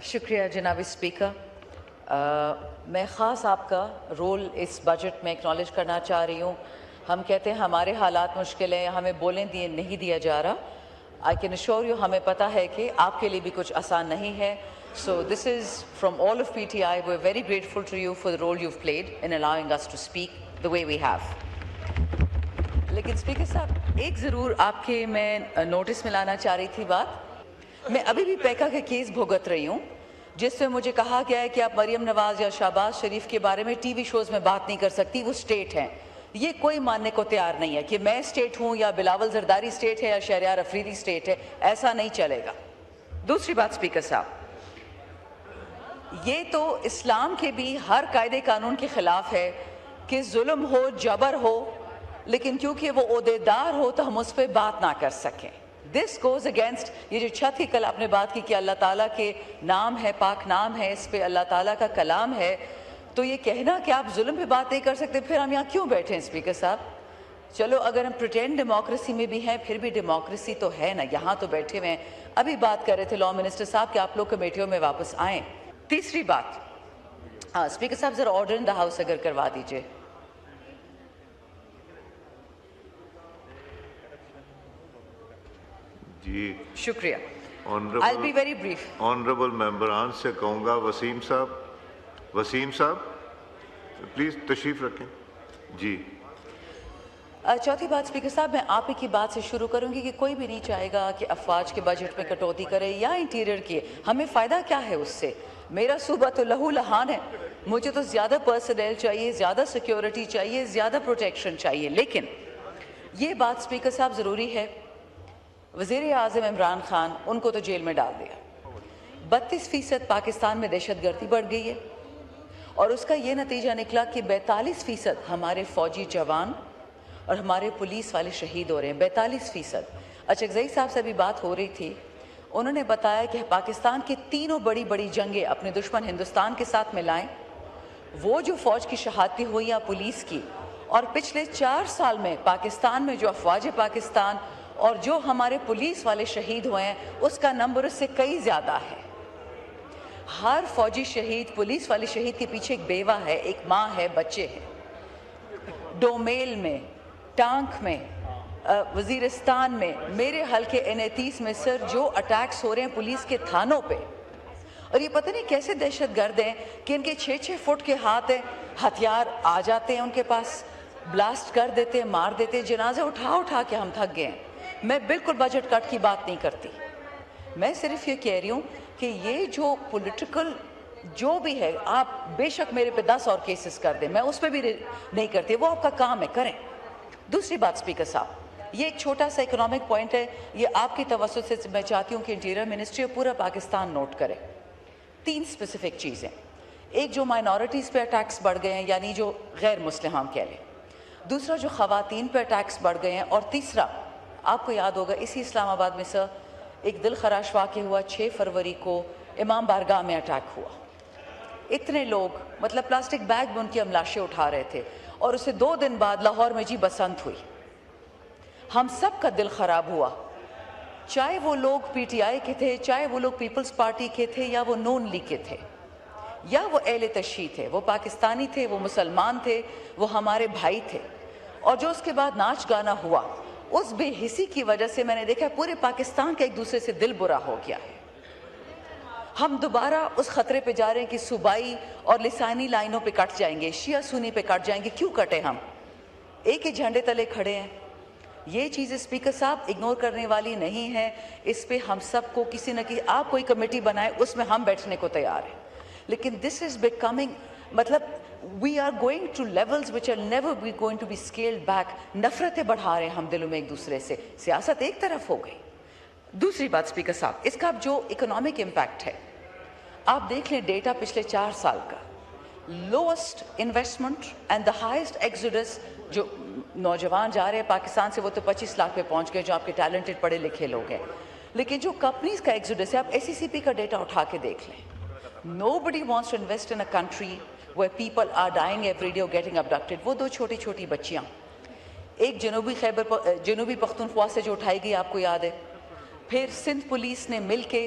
شکریہ جناب اسپیکر. میں خاص آپ کا رول اس بجٹ میں اکنالج کرنا چاہ رہی ہوں. ہم کہتے ہیں ہمارے حالات مشکل ہیں, ہمیں بولیں نہیں دیا جا رہا. آئی کین ایشور یو ہمیں پتہ ہے کہ آپ کے لیے بھی کچھ آسان نہیں ہے. So this is from all of P T I, we are very grateful to you for the role you played in allowing us to speak the way we have. لیکن اسپیکر صاحب ایک ضرور آپ کے میں نوٹس میں لانا چاہ رہی تھی بات. میں ابھی بھی پیکا کے کیس بھگت رہی ہوں جس میں مجھے کہا گیا ہے کہ آپ مریم نواز یا شہباز شریف کے بارے میں ٹی وی شوز میں بات نہیں کر سکتی, وہ اسٹیٹ ہیں. یہ کوئی ماننے کو تیار نہیں ہے کہ میں اسٹیٹ ہوں یا بلاول زرداری اسٹیٹ ہے یا شہریار افریدی اسٹیٹ ہے. ایسا نہیں چلے گا. دوسری بات اسپیکر صاحب, یہ تو اسلام کے بھی ہر قاعدے قانون کے خلاف ہے کہ ظلم ہو, جبر ہو, لیکن کیونکہ وہ عہدیدار ہو تو ہم اس پہ بات نہ کر سکیں. دس گوز اگینسٹ یہ جو چھت کی کل آپ نے بات کی کہ اللہ تعالیٰ کے نام ہے, پاک نام ہے, اس پہ اللہ تعالیٰ کا کلام ہے, تو یہ کہنا کہ آپ ظلم پہ بات نہیں کر سکتے, پھر ہم یہاں کیوں بیٹھے ہیں اسپیکر صاحب؟ چلو اگر ہم پریٹینڈ ڈیموکریسی میں بھی ہیں پھر بھی ڈیموکریسی تو ہے نا, یہاں تو بیٹھے ہوئے ہیں. ابھی بات کر رہے تھے لا منسٹر صاحب کہ آپ لوگ کمیٹیوں میں واپس آئیں. تیسری بات, اسپیکر صاحب ذرا آرڈر ان دا ہاؤس اگر کروا دیجئے. جی شکریہ. I'll be very brief. Honourable ممبران سے کہوں گا وسیم صاحب پلیز تشریف رکھیں. جی چوتھی بات اسپیکر صاحب, میں آپ ہی کی بات سے شروع کروں گی کہ کوئی بھی نہیں چاہے گا کہ افواج کے بجٹ میں کٹوتی کرے یا انٹیریئر کی. ہمیں فائدہ کیا ہے اس سے؟ میرا صوبہ تو لہو لہان ہے, مجھے تو زیادہ پرسنل چاہیے, زیادہ سیکیورٹی چاہیے, زیادہ پروٹیکشن چاہیے. لیکن یہ بات اسپیکر صاحب ضروری ہے, وزیر اعظم عمران خان ان کو تو جیل میں ڈال دیا. 32% پاکستان میں دہشت گردی بڑھ گئی ہے اور اس کا یہ نتیجہ نکلا کہ 42% ہمارے فوجی جوان اور ہمارے پولیس والے شہید ہو رہے ہیں. 42%. اچھا صاحب سے بھی بات ہو رہی تھی, انہوں نے بتایا کہ پاکستان کی تینوں بڑی جنگیں اپنے دشمن ہندوستان کے ساتھ ملائیں, وہ جو فوج کی شہادتیں ہوئی یا پولیس کی, اور پچھلے 4 سال میں پاکستان میں جو افواج پاکستان اور جو ہمارے پولیس والے شہید ہوئے ہیں اس کا نمبر اس سے کئی زیادہ ہے. ہر فوجی شہید, پولیس والے شہید کے پیچھے ایک بیوہ ہے, ایک ماں ہے, بچے ہیں. ڈومیل میں, ٹانک میں, وزیرستان میں, میرے حلقے N30 میں سر جو اٹیکس ہو رہے ہیں پولیس کے تھانوں پہ, اور یہ پتہ نہیں کیسے دہشت گرد ہیں کہ ان کے 6-6 فٹ کے ہاتھ ہیں, ہتھیار آ جاتے ہیں ان کے پاس, بلاسٹ کر دیتے ہیں, مار دیتے ہیں. جنازے اٹھا کے ہم تھک گئے ہیں. میں بالکل بجٹ کٹ کی بات نہیں کرتی, میں صرف یہ کہہ رہی ہوں کہ یہ جو پولیٹیکل جو بھی ہے, آپ بے شک میرے پہ 10 اور کیسز کر دیں, میں اس پہ بھی نہیں کرتی, وہ آپ کا کام ہے, کریں. دوسری بات اسپیکر صاحب, یہ ایک چھوٹا سا اکنامک پوائنٹ ہے, یہ آپ کی توسط سے میں چاہتی ہوں کہ انٹیریئر منسٹری اور پورا پاکستان نوٹ کرے. 3 اسپیسیفک چیزیں. ایک جو مائنورٹیز پہ اٹیکس بڑھ گئے ہیں, یعنی جو غیر مسلم ہم کہہ لیں. دوسرا جو خواتین پہ اٹیکس بڑھ گئے ہیں. اور تیسرا آپ کو یاد ہوگا اسی اسلام آباد میں سر ایک دل خراش واقع ہوا 6 فروری کو, امام بارگاہ میں اٹیک ہوا. اتنے لوگ, مطلب پلاسٹک بیگ میں ان کی ہم لاشیں اٹھا رہے تھے, اور اسے 2 دن بعد لاہور میں جی بسنت ہوئی. ہم سب کا دل خراب ہوا, چاہے وہ لوگ پی ٹی آئی کے تھے, چاہے وہ لوگ پیپلز پارٹی کے تھے, یا وہ نون لیگ کے تھے, یا وہ اہل تشیع تھے, وہ پاکستانی تھے, وہ مسلمان تھے, وہ ہمارے بھائی تھے. اور جو اس کے بعد ناچ گانا ہوا, اس بے حسی کی وجہ سے میں نے دیکھا پورے پاکستان کا ایک دوسرے سے دل برا ہو گیا ہے. ہم دوبارہ اس خطرے پہ جا رہے ہیں کہ صوبائی اور لسانی لائنوں پہ کٹ جائیں گے, شیعہ سنی پہ کٹ جائیں گے. کیوں کٹے؟ ہم ایک ہی جھنڈے تلے کھڑے ہیں. یہ چیز اسپیکر صاحب اگنور کرنے والی نہیں ہے. اس پہ ہم سب کو کسی نہ کسی, آپ کوئی کمیٹی بنائے, اس میں ہم بیٹھنے کو تیار ہیں. لیکن دس از بیکمنگ, مطلب we are going to levels which are never be going to be scaled back. نفرتیں بڑھا رہے ہیں ہم دلوں میں ایک دوسرے سے. سیاست ایک طرف ہو گئی. دوسری بات اسپیکر صاحب, اس کا جو اکنامک امپیکٹ ہے, آپ دیکھ لیں ڈیٹا پچھلے 4 سال کا, lost investment and the highest exodus. جو نوجوان جا رہے ہیں پاکستان سے وہ تو 25 لاکھ پہ پہنچ گئے, جو آپ کے ٹیلنٹڈ پڑھے لکھے لوگ ہیں. لیکن جو کمپنیز کا ایکسوڈس ہے, آپ SECP کا ڈیٹا اٹھا کے دیکھ لیں. Nobody wants to invest in a country where people are dying every day or getting abducted. وہ 2 چھوٹی بچیاں, ایک جنوبی پختونخوا سے جو اٹھائی گئی آپ کو یاد ہے, پھر سندھ پولیس نے مل کے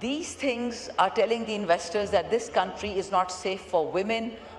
these things are telling the investors that this country is not safe for women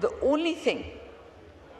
the only thing